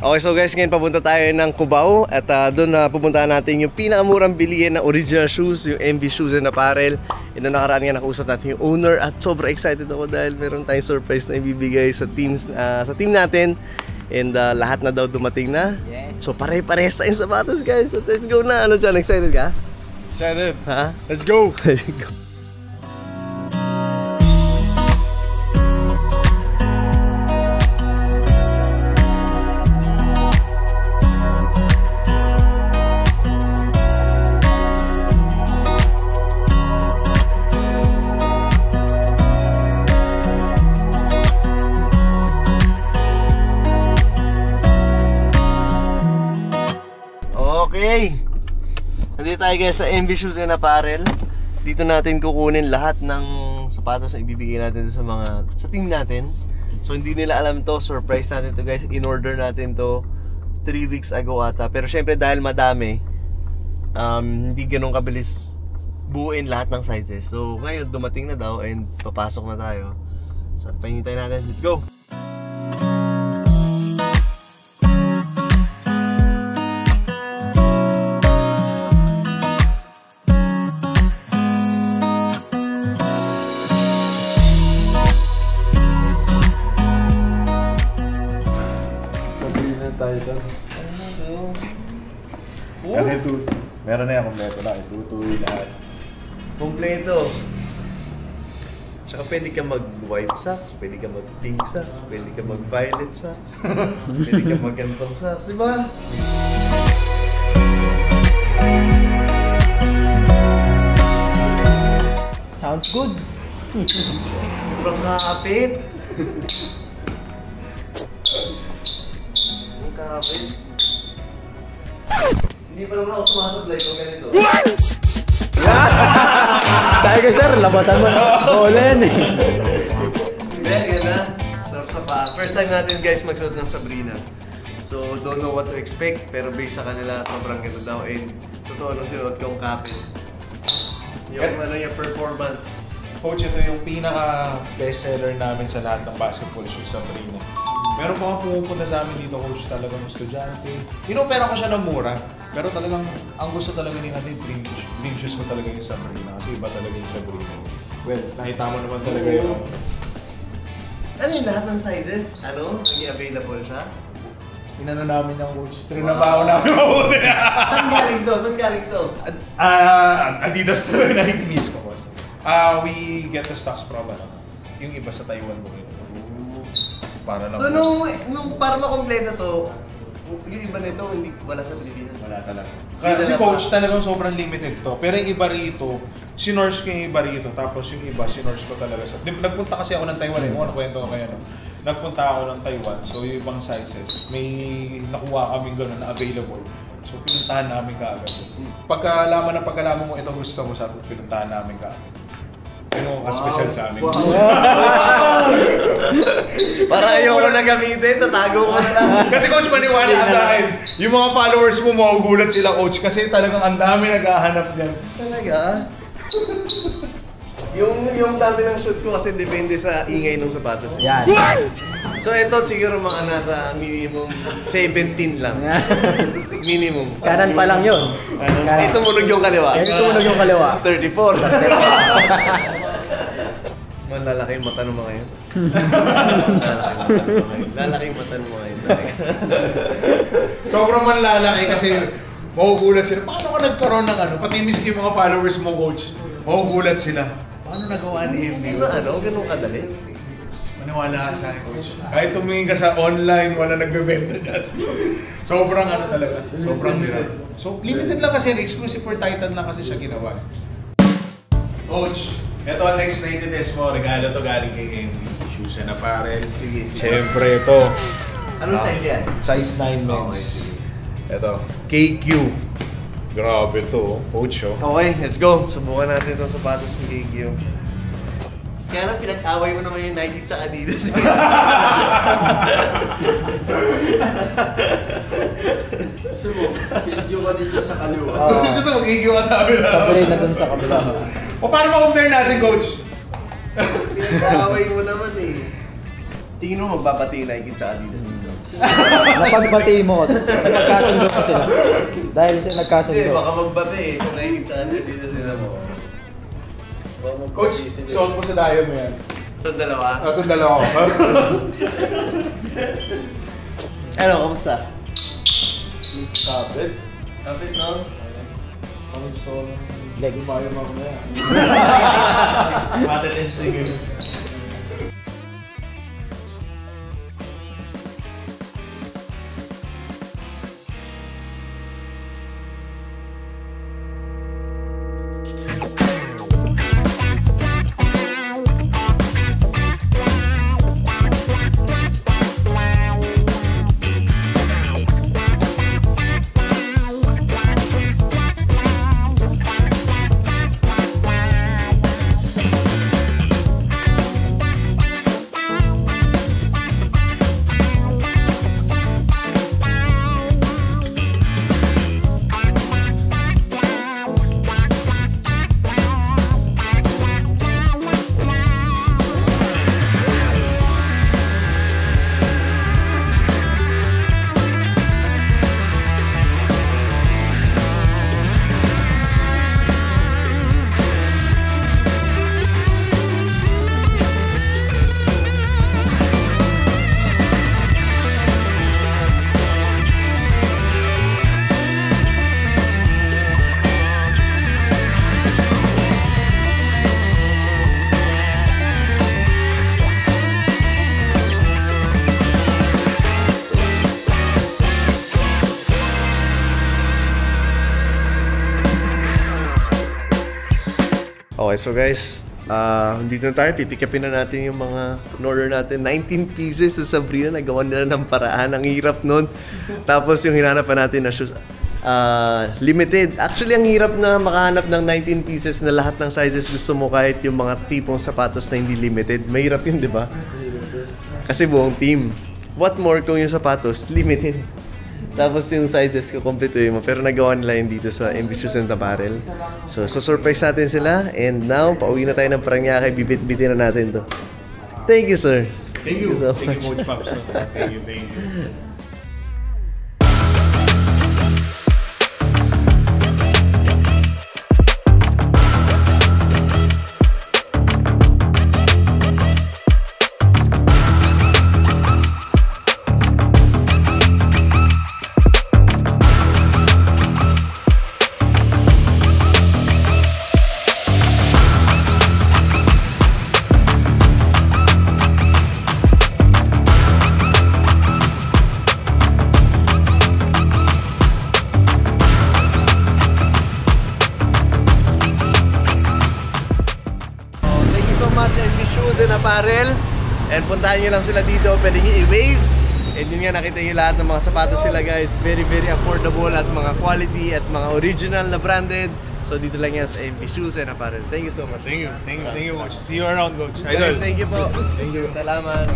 Okay, so guys, ngayon papunta tayo ng Cubao at doon na pupuntahan natin yung pinakamurang bilihin ng original shoes, yung MV Shoes and Apparel. Yun na nakaraan nga nakausap natin yung owner at sobrang excited ako dahil meron tayong surprise na ibibigay sa team natin. And lahat na daw dumating na. Yes. So pare-parehas tayong sapatos, guys. So let's go na. Ano dyan? Excited ka? Excited. Ha? Let's go! Let's go. Okay, nandito tayo guys sa MV Shoes and Apparel. Dito natin kukunin lahat ng sapatos na ibibigay natin sa team natin. So hindi nila alam to, surprise natin to guys. In-order natin to 3 weeks ago ata. Pero syempre dahil madami, hindi ganun kabilis buuin lahat ng sizes. So ngayon dumating na daw and papasok na tayo. So pahintay natin, let's go! Meron na yan, kompleto na. Itutuloy lahat. Kompleto. Tsaka pwede ka mag-white socks, pwede ka mag-pink socks, pwede ka mag-violet socks, pwede ka mag-gantong socks, diba? Sounds good. Sobrang kapit. Ang kapit. Hindi pa naman ako sumasablay kung ganito. Tayo ka sir, labatan mo na. Olen eh. Hindi, ganda. Sarap sa paa. First time natin guys magsuot ng Sabrina. So, don't know what to expect. Pero based sa kanila, sobrang ganda daw. And totoo nung sinuot kong kapit. Yung yung performance. Coach, ito yung pinaka bestseller namin sa lahat ng basketball shoes sa Sabrina. Meron pa nga pumupunta sa amin dito, coach, talagang estudyante. Inopera ko siya ng mura, pero talagang ang gusto talaga ni natin, dream shoes ko talaga yung Sabrina. Kasi iba talaga yung Sabrina. Well, nakita mo naman talaga yung... Ano yung lahat ng sizes? Ano? Naging available siya? Inano namin ng coach. Trinabaho namin mabuti. Saan galing to? Saan galing to? Adidas na hindi mismo, boss. We get the stocks from yung iba sa Taiwan mo rin. Para lang. So nung para makompleto to, yung iba nito hindi wala sa Pilipinas. Wala talaga. Kasi coach talagang sobrang limited to. Pero yung iba rito, sinurse ko yung iba rito. Tapos yung iba, sinurse ko talaga sa... Nagpunta kasi ako ng Taiwan eh. Nakwento ko kayo, no? Nagpunta ako ng Taiwan. So yung ibang sizes, may nakuha kaming gano'n na available. So pinuntahan namin kaagad. Pagkalaman mo ito gusto mo, sabi pinuntahan namin kaagad. Ano ang special sa amin? Wow. Para ayoko na gamitin, tatago ko na lang. Kasi coach, maniwala ka sa akin. Yung mga followers mo, magugulat sila coach. Kasi talagang ang dami naghahanap yan. Talaga? yung dami ng shoot ko kasi depende sa ingay ng sapatos. Yan. So ito siguro mga nasa minimum 17 lang. Minimum. Kanan pa lang yun. Ito tumunog yung kaliwa. Ito tumunog yung kaliwa. 34. Malalaki yung mata ng mga yun. Lalaki yung mata ng mga yun. Sobrang manlalaki kasi magugulat sila. Paano ka nagkaroon ng ano? Pati miski yung mga followers mo, coach, magugulat sila. Paano nagawa ni MD? Hindi ba ganun kadali? Maniwala ka sa akin, coach. Kahit tumingin ka sa online, wala nagbebenta dyan. Sobrang ano talaga. Sobrang hirap. So, limited lang kasi, exclusive for Titan lang kasi siya ginawa. Coach, ito ang next na ititest mo. Regalo to galing kay MD. Shoes and Apparel. Siyempre ito. Anong size yan? Size 9 men's. Ito, KQ. Grabe to, coach. Okay, let's go. Subukan natin itong sapatos ni KQ. Kaya lang pinag-away mo naman yung Nike tsaka Adidas. Gusto mo, video ka dito sa kaliwa. Gusto mo, KQ ka sa amin. Sabi na dun sa kabila. O paano ma-compare natin, coach? Pinag-away mo naman eh. Tingin mo magbabati yung Nike tsaka Adidas dito. Napagbati mo. Nagkasundo pa sila. Dahil sila Hindi, nagkasundo. baka magbate eh. Sa nakinig sa kanila dito sila mo. Coach, suot mo sa dayo mo yan. Itong dalawa. Itong dalawa ko. Ano, kamusta? Kapit. Kapit, no? Ang gusto ko ng Legs. lumayo mamaya. Battle instinct. Okay, so guys, dito na tayo. Pipick-upin na natin yung mga in-order natin. 19 pieces sa Sabrina. Nagawa nila ng paraan. Ang hirap nun. Tapos yung hinanapan natin na shoes, limited. Actually, ang hirap na makahanap ng 19 pieces na lahat ng sizes gusto mo kahit yung mga tipong sapatos na hindi limited. Mahirap yun, di ba? Kasi buong team. What more kung yung sapatos, limited. Tapos yung sizes ko, kompletuhin mo. Pero nagawa nila yun dito sa MB Shoes and Apparel. So surprise natin sila. And now, pauwi na tayo ng Paranaque. Bibit-bitin na natin to. Thank you, sir. Thank you. so Thank you, much. Coach Pops. Thank you, thank you. Thank you so much, MB Shoes and Apparel. And puntahan nyo lang sila dito. Pwede nyo i-waze. And yun nga, nakita nyo lahat ng mga sapatos sila, guys. Very, very affordable at mga quality at mga original na branded. So dito lang yan sa MB Shoes and Apparel. Thank you so much. Thank you, Coach. See you around, Coach. Guys, thank you po. Thank you. Salamat.